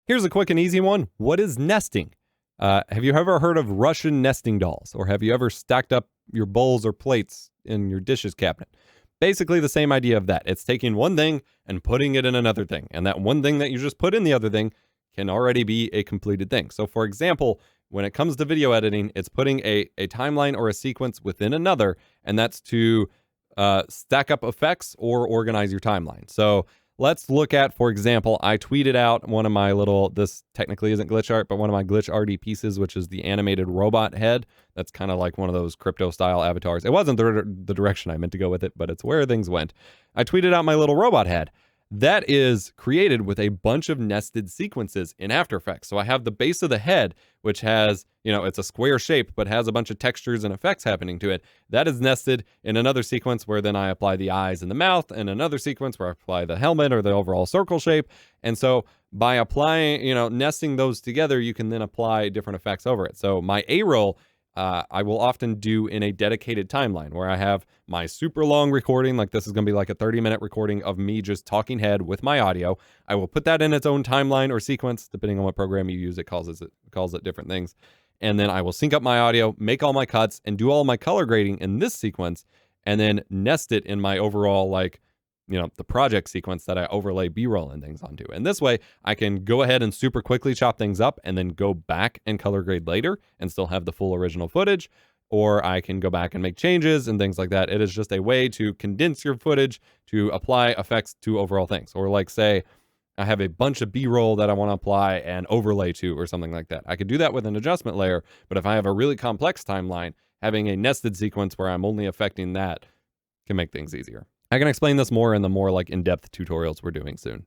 Here's a quick and easy one. What is nesting? Have you ever heard of Russian nesting dolls? Or have you ever stacked up your bowls or plates in your dishes cabinet? Basically the same idea of that. It's taking one thing and putting it in another thing. And that one thing that you just put in the other thing can already be a completed thing. So for example, when it comes to video editing, it's putting a timeline or a sequence within another, and that's to stack up effects or organize your timeline. So let's look at, for example, I tweeted out one of my little, this technically isn't glitch art, but one of my glitch arty pieces, which is the animated robot head. That's kind of like one of those crypto style avatars. It wasn't the direction I meant to go with it, but it's where things went. I tweeted out my little robot head. That is created with a bunch of nested sequences in After Effects. So I have the base of the head, which has, it's a square shape, but has a bunch of textures and effects happening to it. That is nested in another sequence where then I apply the eyes and the mouth, and another sequence where I apply the helmet or the overall circle shape. And so by applying, nesting those together, you can then apply different effects over it. So my A-roll, I will often do in a dedicated timeline where I have my super long recording, like this is going to be like a 30-minute recording of me just talking head with my audio. I will put that in its own timeline or sequence, depending on what program you use. It calls it different things. And then I will sync up my audio, make all my cuts, and do all my color grading in this sequence, and then nest it in my overall, the project sequence that I overlay B-roll and things onto. And this way, I can go ahead and super quickly chop things up and then go back and color grade later and still have the full original footage. Or I can go back and make changes and things like that. It is just a way to condense your footage to apply effects to overall things. Or like say, I have a bunch of B-roll that I want to apply and overlay to or something like that. I could do that with an adjustment layer, but if I have a really complex timeline, having a nested sequence where I'm only affecting that can make things easier. I can explain this more in the more in-depth tutorials we're doing soon.